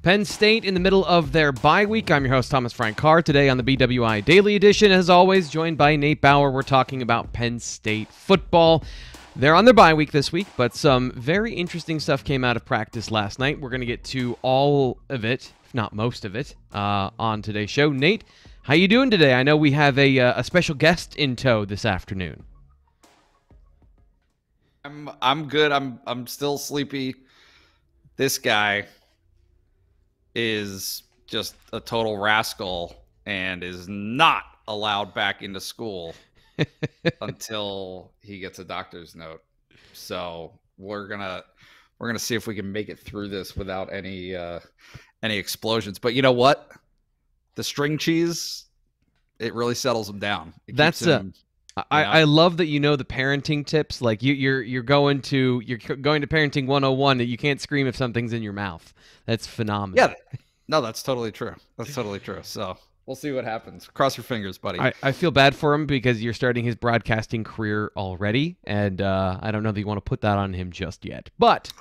Penn State in the middle of their bye week. I'm your host, Thomas Frank Carr. Today on the BWI Daily Edition, as always, joined by Nate Bauer. We're talking about Penn State football. They're on their bye week this week, but some very interesting stuff came out of practice last night. We're going to get to all of it, if not most of it, on today's show. Nate, how you doing today? I know we have a special guest in tow this afternoon. I'm good. I'm still sleepy. This guy is just a total rascal and is not allowed back into school until he gets a doctor's note. So we're gonna see if we can make it through this without any explosions. But you know what? The string cheese, it really settles him down. I love that you know the parenting tips. Like you're going to parenting 101 that you can't scream if something's in your mouth. That's phenomenal. Yeah. No, that's totally true. That's totally true. So we'll see what happens. Cross your fingers, buddy. I feel bad for him because you're starting his broadcasting career already, and I don't know that you want to put that on him just yet. But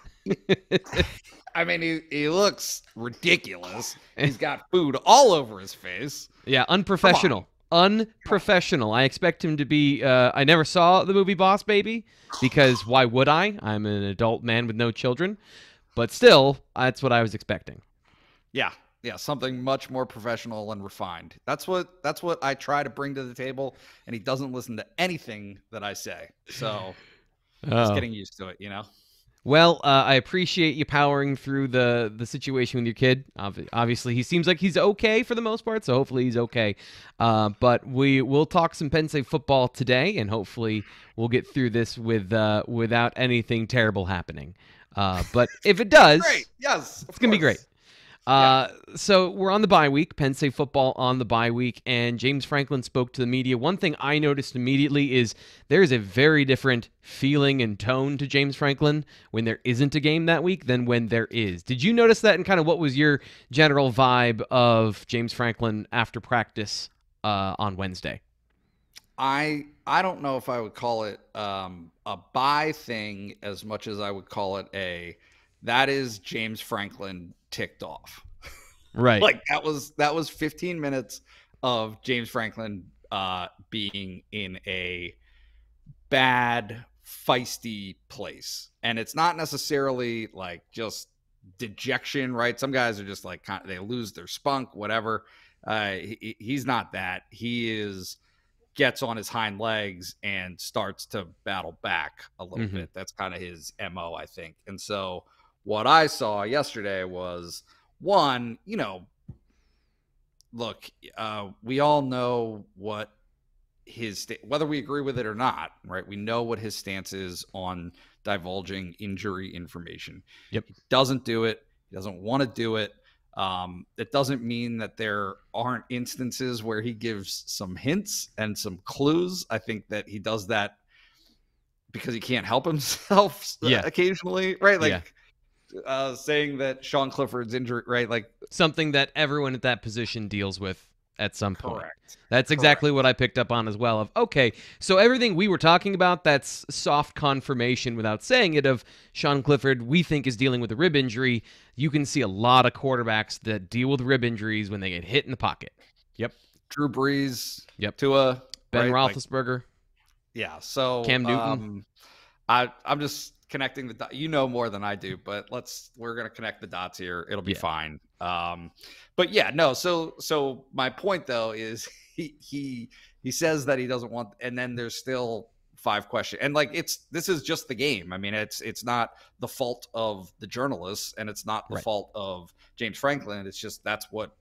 I mean, he looks ridiculous. He's got food all over his face. Yeah, unprofessional. Unprofessional. I expect him to be... I never saw the movie Boss Baby, because why would I? I'm an adult man with no children. But still, that's what I was expecting. Yeah, something much more professional and refined. That's what I try to bring to the table, and he doesn't listen to anything that I say. So just getting used to it, you know? Well, I appreciate you powering through the situation with your kid. Obviously, he seems like he's okay for the most part, so hopefully he's okay. But we'll talk some Penn State football today, and hopefully we'll get through this without anything terrible happening. But if it does, great. Yes, it's going to be great. So we're on the bye week, Penn State football on the bye week, and James Franklin spoke to the media. One thing I noticed immediately is there is a very different feeling and tone to James Franklin when there isn't a game that week than when there is. Did you notice that, and kind of what was your general vibe of James Franklin after practice on Wednesday? I don't know if I would call it a bye thing as much as I would call it that is James Franklin ticked off. Right. Like that was 15 minutes of James Franklin being in a bad, feisty place. And it's not necessarily like just dejection, right? Some guys are just like they lose their spunk, whatever. He's not that. He gets on his hind legs and starts to battle back a little bit. That's kind of his MO, I think. And so what I saw yesterday was, one, look, we all know what whether we agree with it or not, right? We know what his stance is on divulging injury information. Yep. He doesn't do it. He doesn't want to do it. It doesn't mean that there aren't instances where he gives some hints and some clues. I think that he does that because he can't help himself occasionally, right? Like, saying that Sean Clifford's injury, right? Like something that everyone at that position deals with at some point. Correct. That's exactly what I picked up on as well. Of okay, so everything we were talking about, that's soft confirmation without saying it of Sean Clifford, we think is dealing with a rib injury. You can see a lot of quarterbacks that deal with rib injuries when they get hit in the pocket. Yep. Drew Brees. Yep. Tua. Ben right? Roethlisberger. So Cam Newton. I'm just connecting the dots. You know more than I do, but we're going to connect the dots here. It'll be fine. But yeah, no. So my point though is he says that he doesn't want, and then there's still 5 questions. And like, this is just the game. I mean, it's not the fault of the journalists, and it's not the fault of James Franklin. It's just, that's what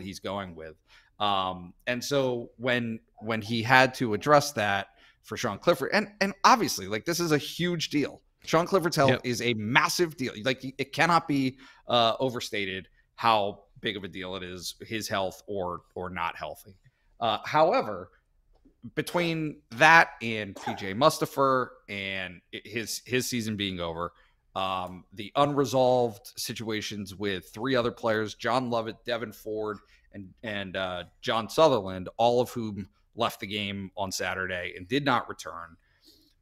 he's going with. And so when he had to address that for Sean Clifford, and obviously like, this is a huge deal. Sean Clifford's health is a massive deal. Like, it cannot be overstated how big of a deal it is, his health or not healthy. However, between that and PJ Mustipher and his season being over, the unresolved situations with 3 other players, John Lovett, Devin Ford, and John Sutherland, all of whom left the game on Saturday and did not return,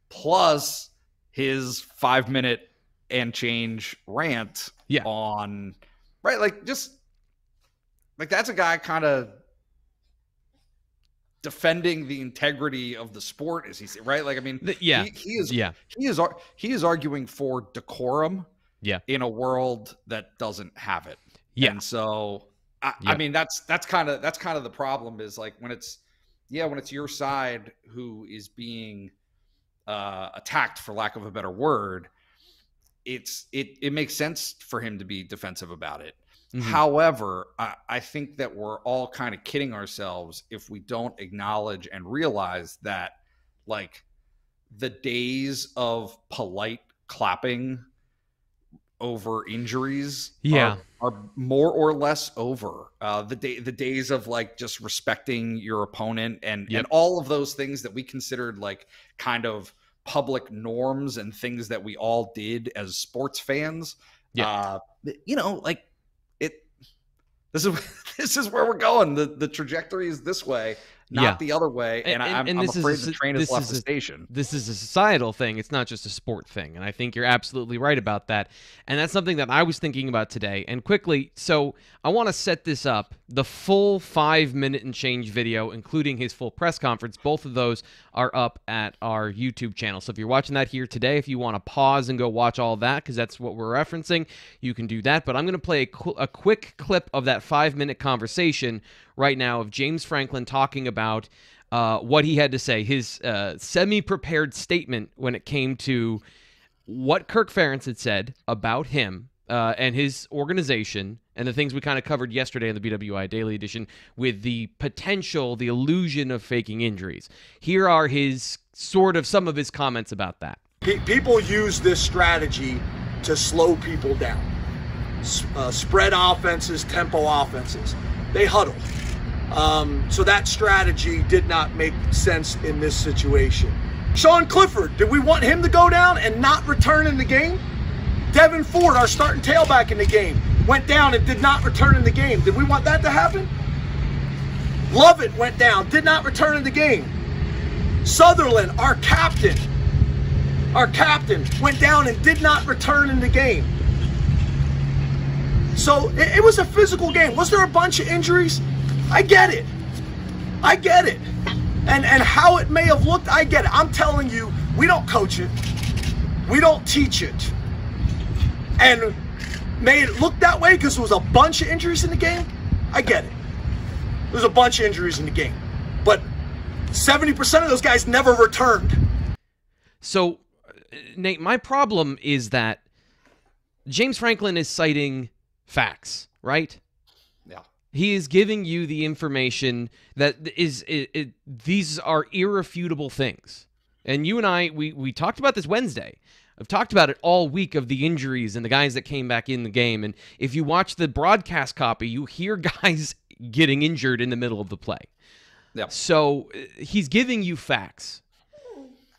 plus his 5-minute and change rant on right? Like, just like, that's a guy kind of defending the integrity of the sport, as he said, right? Like, I mean, he is arguing for decorum in a world that doesn't have it. And so I mean, that's kind of the problem, is like, when it's your side who is being attacked, for lack of a better word, it makes sense for him to be defensive about it. However, I think that we're all kind of kidding ourselves if we don't acknowledge and realize that, like, the days of polite clapping over injuries are more or less over. The days of, like, just respecting your opponent and all of those things that we considered, like, kind of public norms and things that we all did as sports fans. Like, this is where we're going. The trajectory is this way, not the other way. And I'm afraid the train has left the station. This is a societal thing. It's not just a sport thing. And I think you're absolutely right about that. And that's something that I was thinking about today. And quickly, so I want to set this up. The full 5-minute and change video, including his full press conference, both of those are up at our YouTube channel. So if you're watching that here today, if you want to pause and go watch all that, because that's what we're referencing, you can do that. But I'm going to play a quick clip of that 5-minute conversation right now of James Franklin talking about what he had to say, his semi-prepared statement when it came to what Kirk Ferentz had said about him and his organization, and the things we kind of covered yesterday in the BWI Daily Edition with the potential, the illusion of faking injuries. Here are some of his comments about that. People use this strategy to slow people down. Spread offenses, tempo offenses. They huddle. So that strategy did not make sense in this situation. Sean Clifford, did we want him to go down and not return in the game? Devin Ford, our starting tailback in the game, went down and did not return in the game. Did we want that to happen? Lovett went down, did not return in the game. Sutherland, our captain, went down and did not return in the game. So it was a physical game. Was there a bunch of injuries? I get it. And how it may have looked, I get it. I'm telling you, we don't coach it. We don't teach it. And made it look that way because there was a bunch of injuries in the game. I get it. There's a bunch of injuries in the game. But 70% of those guys never returned. So, Nate, my problem is that James Franklin is citing facts, right? Yeah. He is giving you the information that these are irrefutable things. And you and I, we talked about this Wednesday. I've talked about it all week of the injuries and the guys that came back in the game. And if you watch the broadcast copy, you hear guys getting injured in the middle of the play. Yep. So he's giving you facts.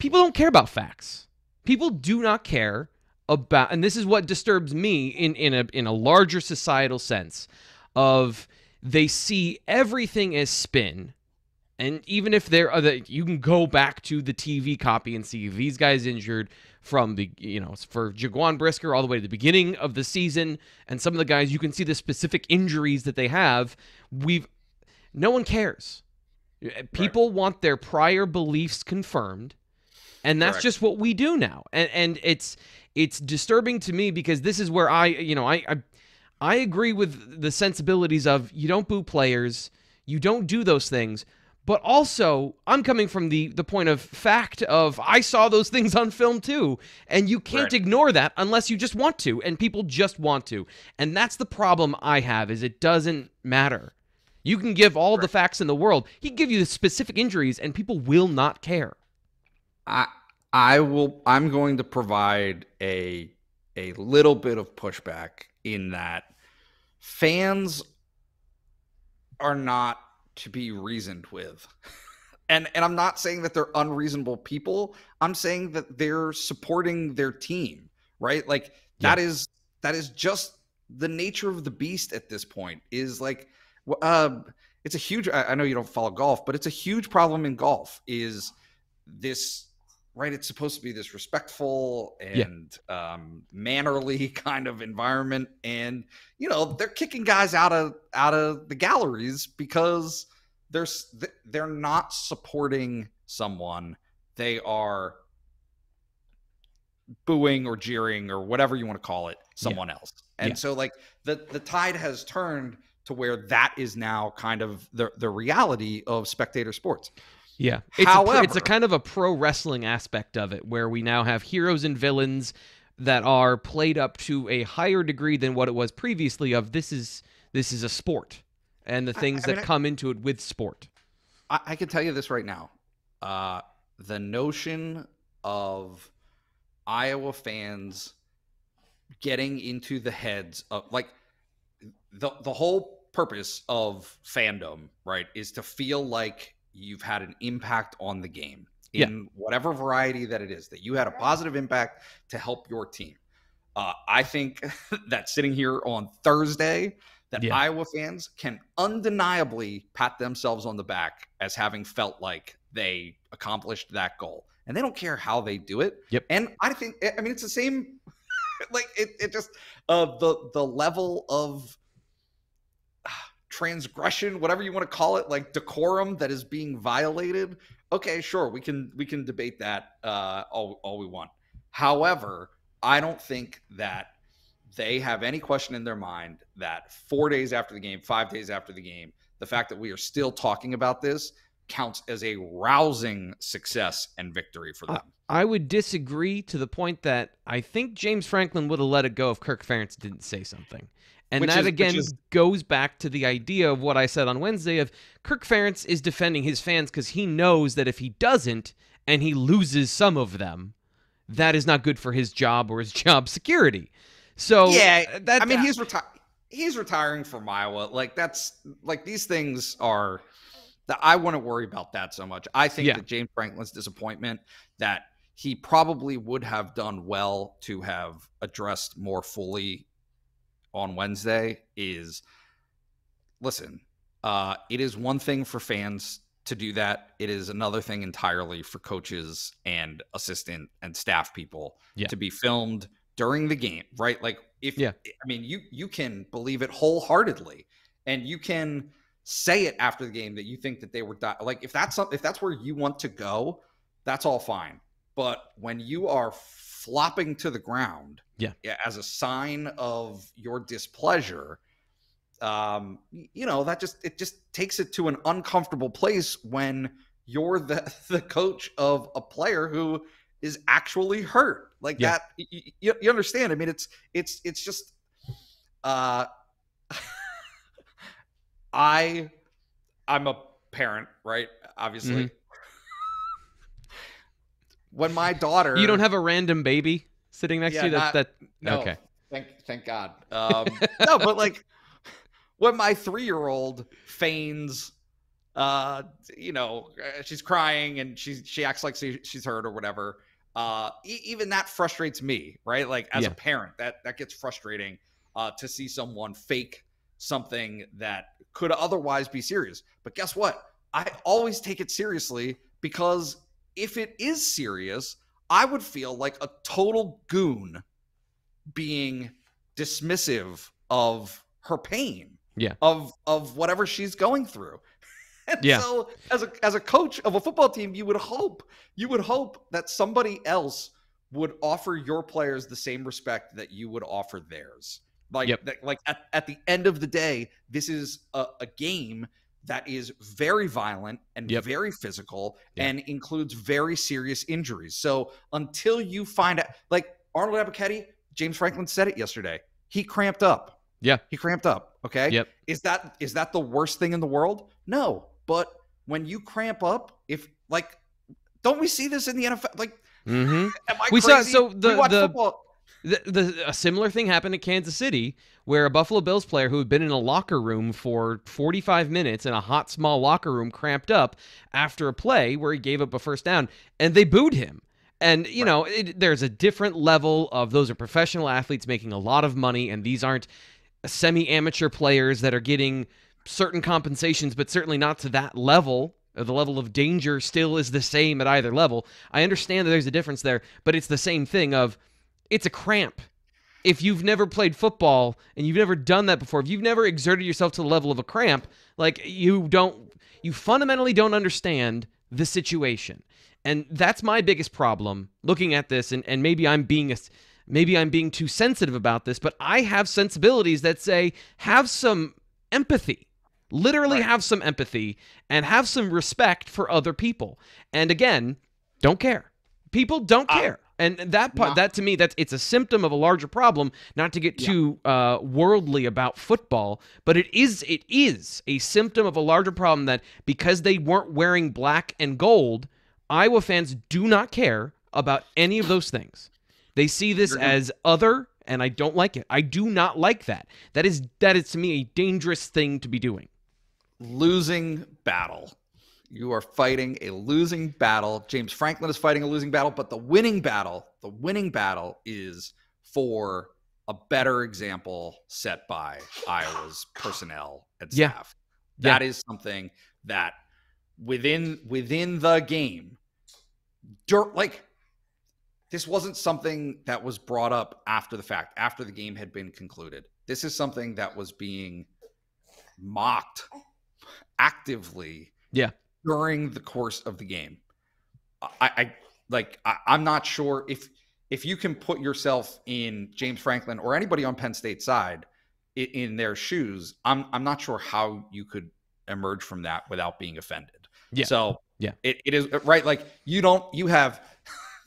People don't care about facts. People do not care about, and this is what disturbs me in a larger societal sense, of they see everything as spin. And even if you can go back to the TV copy and see these guys injured from the, for Jaquan Brisker all the way to the beginning of the season, and some of the guys, you can see the specific injuries that they have. No one cares. People want their prior beliefs confirmed, and that's just what we do now. And it's disturbing to me, because this is where I agree with the sensibilities of, you don't boo players, you don't do those things. But also, I'm coming from the point of fact of, I saw those things on film too, and you can't ignore that unless you just want to, and people just want to. And that's the problem I have, is it doesn't matter. You can give all the facts in the world. He can give you the specific injuries, and people will not care. I'm going to provide a little bit of pushback in that fans are not to be reasoned with. And I'm not saying that they're unreasonable people. I'm saying that they're supporting their team, right? Like, that is just the nature of the beast at this point. Is like, it's a huge, I know you don't follow golf, but it's a huge problem in golf, is this right, it's supposed to be this respectful and mannerly kind of environment, and they're kicking guys out of the galleries because they're not supporting someone. They are booing or jeering or whatever you want to call it, someone else. And so like the tide has turned to where that is now kind of the reality of spectator sports. Yeah. However, it's a kind of a pro wrestling aspect of it, where we now have heroes and villains that are played up to a higher degree than what it was previously of this is a sport and the things that come into it with sport. I can tell you this right now. The notion of Iowa fans getting into the heads of, like, the whole purpose of fandom, right, is to feel like you've had an impact on the game in whatever variety that it is, that you had a positive impact to help your team. I think that sitting here on Thursday, that Iowa fans can undeniably pat themselves on the back as having felt like they accomplished that goal. And they don't care how they do it. Yep. And I think, I mean, it's the same, like it just, the level of transgression, whatever you want to call it, like decorum that is being violated. Okay, sure, we can debate that all we want. However, I don't think that they have any question in their mind that 4 days after the game, 5 days after the game, the fact that we are still talking about this counts as a rousing success and victory for them. I would disagree to the point that I think James Franklin would have let it go if Kirk Ferentz didn't say something. And goes back to the idea of what I said on Wednesday of Kirk Ferentz is defending his fans because he knows that if he doesn't and he loses some of them, that is not good for his job or his job security. So he's retiring from Iowa. Like, that's like, these things are that I wouldn't worry about that so much. I think that James Franklin's disappointment, that he probably would have done well to have addressed more fully on Wednesday, is, listen, it is one thing for fans to do that. It is another thing entirely for coaches and assistant and staff people to be filmed during the game, right? Like, I mean, you can believe it wholeheartedly, and you can say it after the game that you think that they were like, if that's where you want to go, that's all fine. But when you are flopping to the ground as a sign of your displeasure, it just takes it to an uncomfortable place when you're the coach of a player who is actually hurt like that. You understand? I mean, it's just I'm a parent, right? Obviously. When my daughter, you don't have a random baby sitting next to you. No, okay. Thank God. No, but like, when my 3-year-old feigns, she's crying and she acts like she's hurt or whatever. Even that frustrates me, right? Like, as a parent, that gets frustrating to see someone fake something that could otherwise be serious. But guess what? I always take it seriously, because if it is serious, I would feel like a total goon being dismissive of her pain, of whatever she's going through. And so as a coach of a football team, you would hope that somebody else would offer your players the same respect that you would offer theirs. Like, at the end of the day, this is a game that is very violent and very physical and includes very serious injuries. So until you find out, like Arnold Ebiketie, James Franklin said it yesterday, he cramped up. Yeah. He cramped up. Okay. Yep. Is that the worst thing in the world? No. But when you cramp up, don't we see this in the NFL? Like, am I crazy? A similar thing happened at Kansas City, where a Buffalo Bills player who had been in a locker room for 45 minutes in a hot, small locker room cramped up after a play where he gave up a first down, and they booed him. And, there's a different level of, those are professional athletes making a lot of money, and these aren't semi-amateur players that are getting certain compensations, but certainly not to that level The level of danger still is the same at either level. I understand that there's a difference there, but it's the same thing of it's a cramp. If you've never played football and you've never done that before, if you've never exerted yourself to the level of a cramp, like you fundamentally don't understand the situation. And that's my biggest problem looking at this, and maybe I'm being too sensitive about this, but I have sensibilities that say have some empathy. Literally have some empathy and have some respect for other people. And again, don't care. People don't care. And that part, that to me, it's a symptom of a larger problem, not to get too worldly about football, but it is a symptom of a larger problem that because they weren't wearing black and gold, Iowa fans do not care about any of those things. They see this as other, and I don't like it. I do not like that. That is to me a dangerous thing to be doing. Losing battle. You are fighting a losing battle. James Franklin is fighting a losing battle, but the winning battle is for a better example set by Iowa's personnel and staff. That is something that within the game, this wasn't something that was brought up after the fact, after the game had been concluded. This is something that was being mocked actively during the course of the game. I'm not sure if you can put yourself in James Franklin or anybody on Penn State side in their shoes. I'm not sure how you could emerge from that without being offended. So it is right. Like you have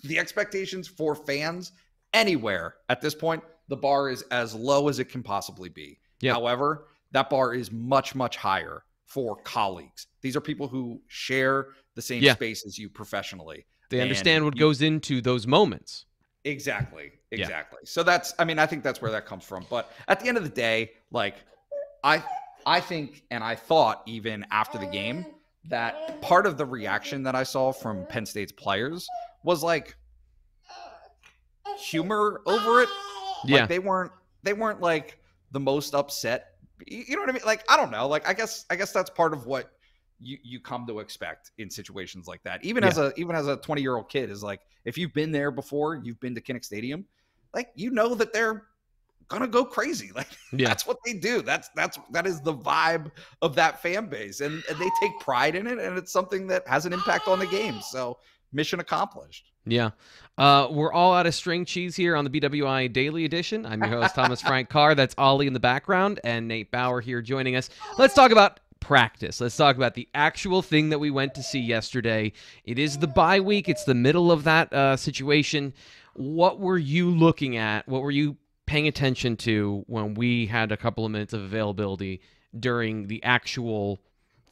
the expectations for fans anywhere at this point. The bar is as low as it can possibly be. However, that bar is much, much higher for colleagues. These are people who share the same space as you professionally. They understand what goes into those moments. Exactly. So I think that's where that comes from. But at the end of the day, like I think, and I thought even after the game, that part of the reaction that I saw from Penn State's players was like humor over it. Like they weren't like the most upset. You know what I mean? Like, I don't know. Like, I guess that's part of what you come to expect in situations like that. Even as a 20-year-old kid is like, if you've been there before, you've been to Kinnick Stadium, like, you know that they're gonna go crazy. Like, that's what they do. That is the vibe of that fan base, and they take pride in it, and it's something that has an impact on the game. So mission accomplished. We're all out of string cheese here on the BWI Daily Edition. I'm your host, Thomas Frank Carr. That's Ollie in the background, and Nate Bauer here joining us. Let's talk about practice. Let's talk about the actual thing that we went to see yesterday. It is the bye week. It's the middle of that situation. What were you looking at? What were you paying attention to when we had a couple of minutes of availability during the actual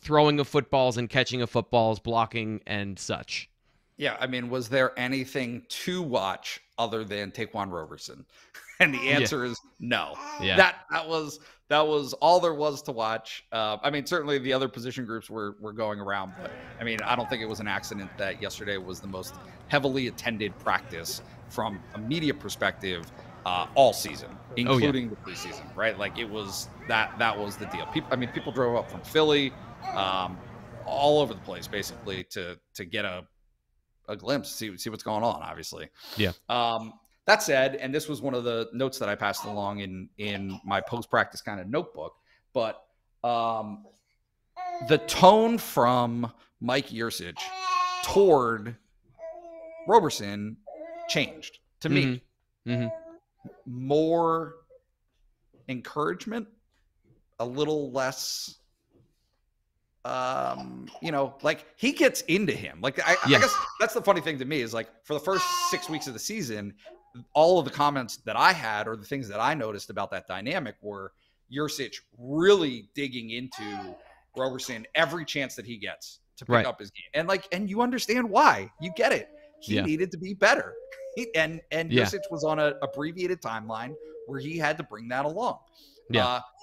throwing of footballs and catching of footballs, blocking and such? Yeah, I mean, was there anything to watch other than Ta'Quan Roberson? And the answer is no. That was all there was to watch. I mean, certainly the other position groups were going around, but I mean, I don't think it was an accident that yesterday was the most heavily attended practice from a media perspective all season, including the preseason, right? Like it was that was the deal. People drove up from Philly, all over the place, basically to get a glimpse, see what's going on, obviously. That said, and this was one of the notes that I passed along in my post-practice kind of notebook, but the tone from Mike Yurcich toward Roberson changed to me. More encouragement, a little less like he gets into him. Like I guess that's the funny thing to me is like for the first 6 weeks of the season, all of the comments that I had or the things that I noticed about that dynamic were Yurcich really digging into Roberson every chance that he gets to pick up his game. And you understand why. You get it. He needed to be better. Yurcich was on an abbreviated timeline where he had to bring that along.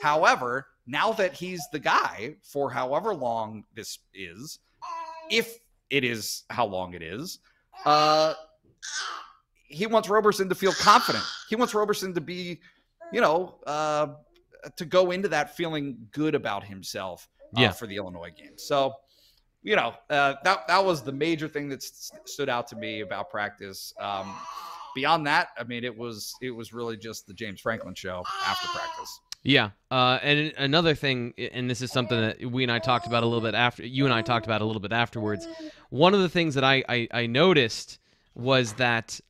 However, now that he's the guy for however long this is, if it is how long it is, he wants Roberson to feel confident. He wants Roberson to be, to go into that feeling good about himself for the Illinois game. So, that was the major thing that stood out to me about practice. Beyond that, I mean, it was really just the James Franklin show after practice. Yeah. And another thing, and this is something that you and I talked about a little bit afterwards. One of the things that I noticed was that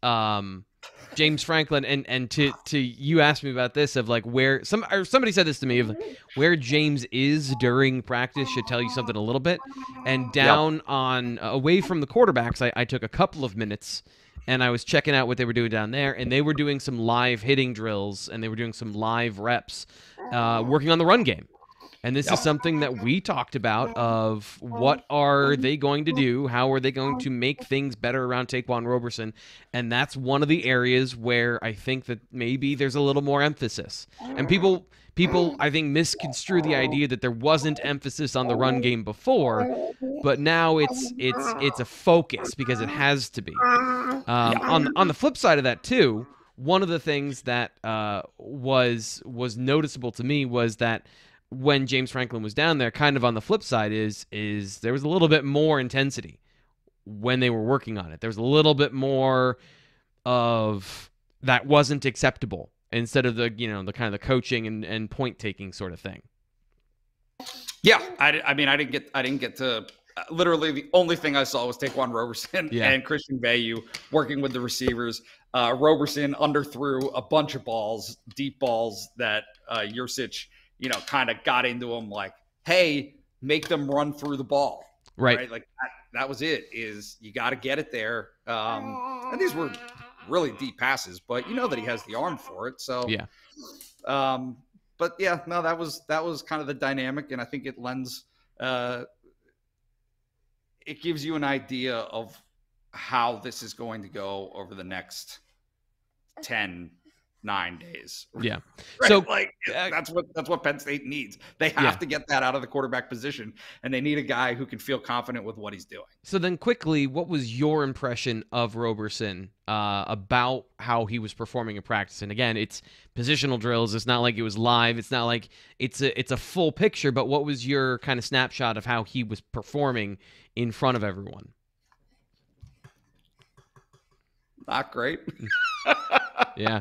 James Franklin, and to you asked me about this, of like where somebody said this to me, of where James is during practice should tell you something a little bit. And down on away from the quarterbacks, I took a couple of minutes and I was checking out what they were doing down there, and they were doing some live hitting drills, and they were doing some live reps, working on the run game. And this is something that we talked about, of what are they going to do? How are they going to make things better around Ta'Quan Roberson? And that's one of the areas where I think that maybe there's a little more emphasis. And people I think misconstrue the idea that there wasn't emphasis on the run game before, but now it's a focus because it has to be. On the flip side of that too, one of the things that was noticeable to me was that when James Franklin was down there, kind of on the flip side is there was a little bit more intensity when they were working on it. There was a little bit more of that wasn't acceptable, instead of the the kind of the coaching and point taking sort of thing. Yeah, I mean, I didn't get to literally the only thing I saw was Ta'Quan Roberson and Christian Veilleux working with the receivers. Roberson underthrew a bunch of balls, deep balls that Yurcich, kind of got into him like, hey, make them run through the ball. Right? Like that was it, is you got to get it there. And these were really deep passes, but that he has the arm for it. So, but yeah, no, that was kind of the dynamic. And I think it lends, it gives you an idea of how this is going to go over the next 9 days. Yeah. Right? So that's what Penn State needs. They have to get that out of the quarterback position, and they need a guy who can feel confident with what he's doing. So then quickly, what was your impression of Roberson about how he was performing in practice? And again, it's positional drills. It's not like it was live. It's not like it's a full picture, but what was your kind of snapshot of how he was performing in front of everyone? Not great. Yeah.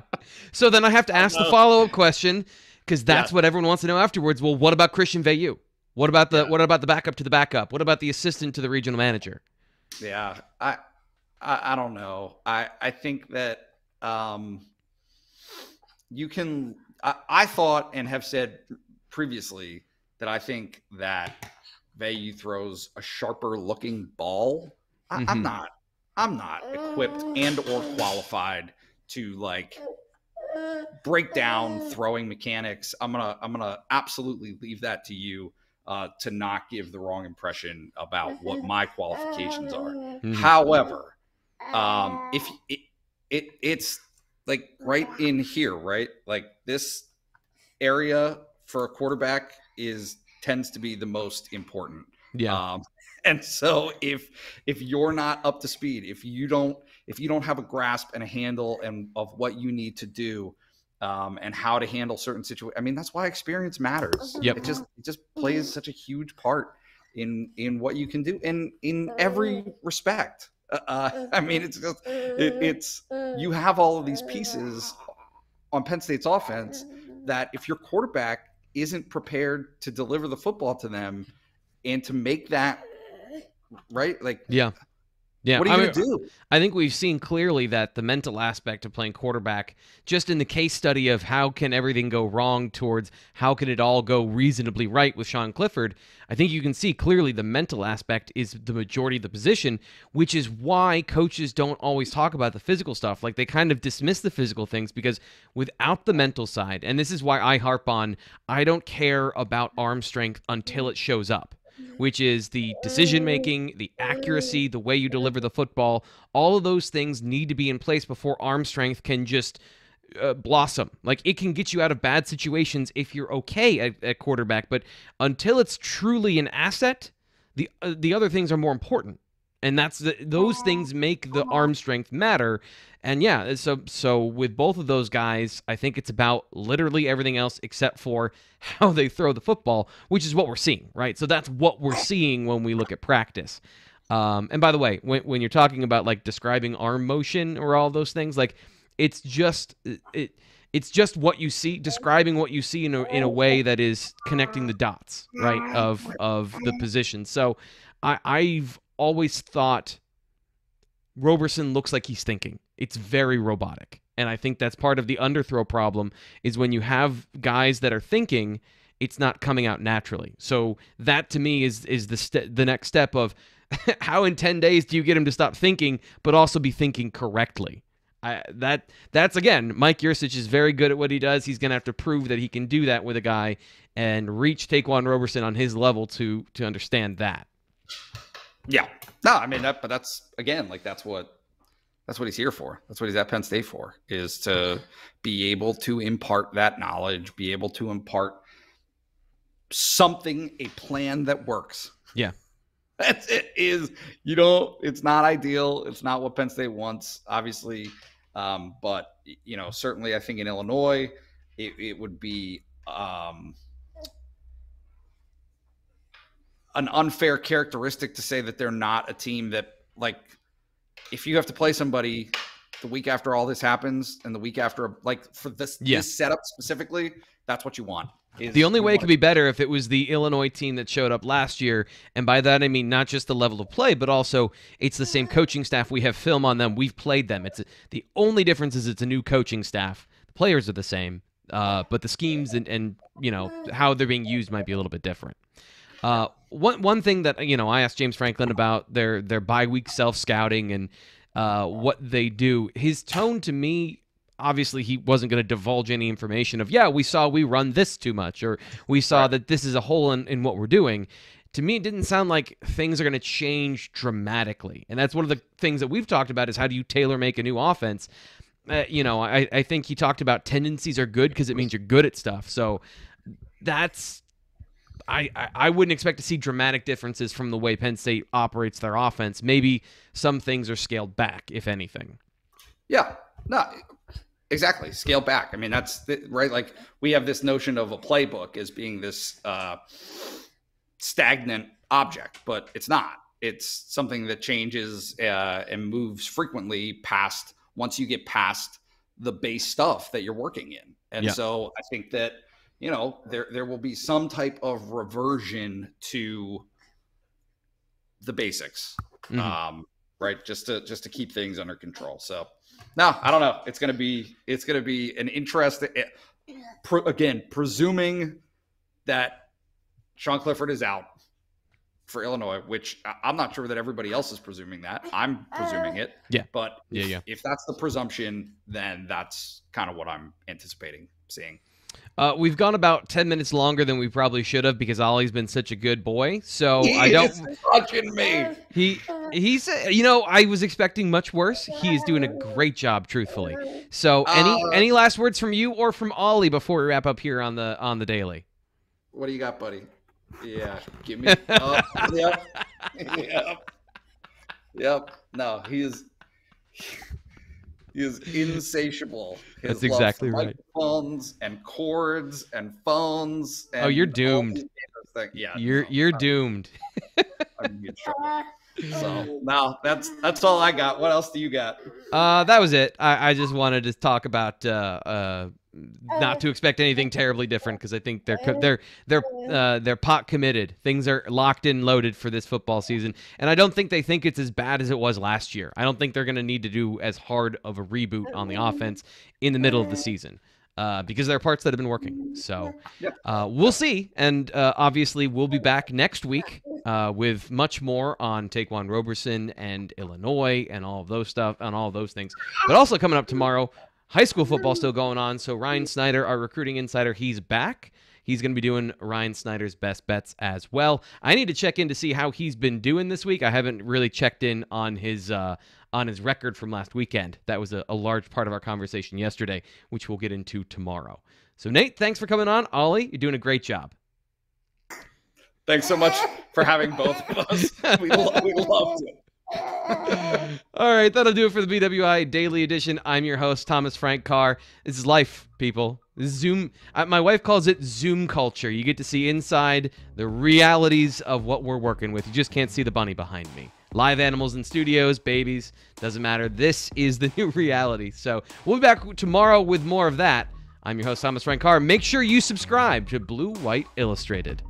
So then I have to ask the follow-up question, because that's what everyone wants to know afterwards. Well, what about Christian Veilleux? What about the backup to the backup? What about the assistant to the regional manager? Yeah, I don't know. I think that you can. I thought and have said previously that I think that Veilleux throws a sharper looking ball. I'm not equipped and or qualified to break down throwing mechanics. I'm gonna absolutely leave that to you to not give the wrong impression about what my qualifications are. However, if it's like right in here, right? Like this area for a quarterback tends to be the most important. Yeah. And so if you're not up to speed, if you don't have a grasp and a handle of what you need to do, and how to handle certain situations, I mean, that's why experience matters. Yep. It just plays such a huge part in what you can do in every respect. I mean, it's you have all of these pieces on Penn State's offense that if your quarterback isn't prepared to deliver the football to them and to make that right, yeah, what are you going to do? I think we've seen clearly that the mental aspect of playing quarterback, just in the case study of how can everything go wrong towards how can it all go reasonably right with Sean Clifford, I think you can see clearly the mental aspect is the majority of the position, which is why coaches don't always talk about the physical stuff. Like, they kind of dismiss the physical things, because without the mental side, and this is why I harp on, I don't care about arm strength until it shows up, which is the decision-making, the accuracy, the way you deliver the football. All of those things need to be in place before arm strength can just blossom. Like, it can get you out of bad situations if you're okay at quarterback, but until it's truly an asset, the other things are more important. And those things make the arm strength matter. And yeah, so with both of those guys, I think it's about literally everything else except for how they throw the football, which is what we're seeing, right? So that's what we're seeing when we look at practice. And by the way, when you're talking about like describing arm motion or all those things, like it's just what you see, describing what you see in a way that is connecting the dots, right, of the position. So I've always thought Roberson looks like he's thinking. It's very robotic. And I think that's part of the underthrow problem is when you have guys that are thinking, it's not coming out naturally. So that to me is the next step of how in 10 days do you get him to stop thinking, but also be thinking correctly? That's again, Mike Yurcich is very good at what he does. He's going to have to prove that he can do that with a guy and reach Ta'Quan Roberson on his level to understand that. Yeah. No, I mean, but that's, again, like that's what he's here for. That's what he's at Penn State for, is to be able to impart that knowledge, be able to impart something, a plan that works. Yeah. That's it. It's not ideal. It's not what Penn State wants, obviously. But, certainly I think in Illinois, it would be an unfair characteristic to say that they're not a team that, like, if you have to play somebody the week after all this happens and the week after, like, for this setup specifically, that's what you want. The only way it could be better if it was the Illinois team that showed up last year, and by that I mean not just the level of play, but also it's the same coaching staff. We have film on them. We've played them. The only difference is it's a new coaching staff. The players are the same, but the schemes and how they're being used might be a little bit different. One thing that I asked James Franklin about their bye week self-scouting and what they do. His tone to me, obviously he wasn't going to divulge any information of, we saw we run this too much, or we saw that this is a hole in what we're doing. To me, it didn't sound like things are going to change dramatically. And that's one of the things that we've talked about is how do you tailor-make a new offense? I think he talked about tendencies are good because it means you're good at stuff. So that's... I wouldn't expect to see dramatic differences from the way Penn State operates their offense. Maybe some things are scaled back, if anything. Yeah, no, exactly. Scale back. I mean, that's right. Like we have this notion of a playbook as being this stagnant object, but it's not. It's something that changes and moves frequently once you get past the base stuff that you're working in. And so I think that, there will be some type of reversion to the basics, right? Just to keep things under control. So, no, I don't know. It's gonna be an interesting. Again, presuming that Sean Clifford is out for Illinois, which I'm not sure that everybody else is presuming that. I'm presuming it. Yeah. But if that's the presumption, then that's kind of what I'm anticipating seeing. We've gone about 10 minutes longer than we probably should have because Ollie's been such a good boy. So He's watching me. He's I was expecting much worse. He is doing a great job, truthfully. So any last words from you or from Ollie before we wrap up here on the daily? What do you got, buddy? Yeah, give me. Yep. No, he is insatiable. That's exactly right. Microphones and cords and phones. And you're doomed. Yeah, you're doomed. I'm in trouble. So now that's all I got. What else do you got? That was it. I just wanted to talk about not to expect anything terribly different because I think they're pot committed. Things are locked in, loaded for this football season, and I don't think they think it's as bad as it was last year. I don't think they're going to need to do as hard of a reboot on the offense in the middle of the season because there are parts that have been working. So we'll see, and obviously we'll be back next week with much more on Ta'Quan Roberson and Illinois and all of those stuff and all of those things. But also coming up tomorrow, high school football still going on. So Ryan Snyder, our recruiting insider, he's back. He's going to be doing Ryan Snyder's best bets as well. I need to check in to see how he's been doing this week. I haven't really checked in on his record from last weekend. That was a large part of our conversation yesterday, which we'll get into tomorrow. So Nate, thanks for coming on. Ollie, you're doing a great job. Thanks so much for having both of us. We loved it. All right, that'll do it for the BWI Daily Edition. I'm your host, Thomas Frank Carr. This is life, people. This is Zoom. My wife calls it Zoom culture. You get to see inside the realities of what we're working with. You just can't see the bunny behind me. Live animals in studios, babies, doesn't matter. This is the new reality. So we'll be back tomorrow with more of that. I'm your host, Thomas Frank Carr. Make sure you subscribe to Blue White Illustrated.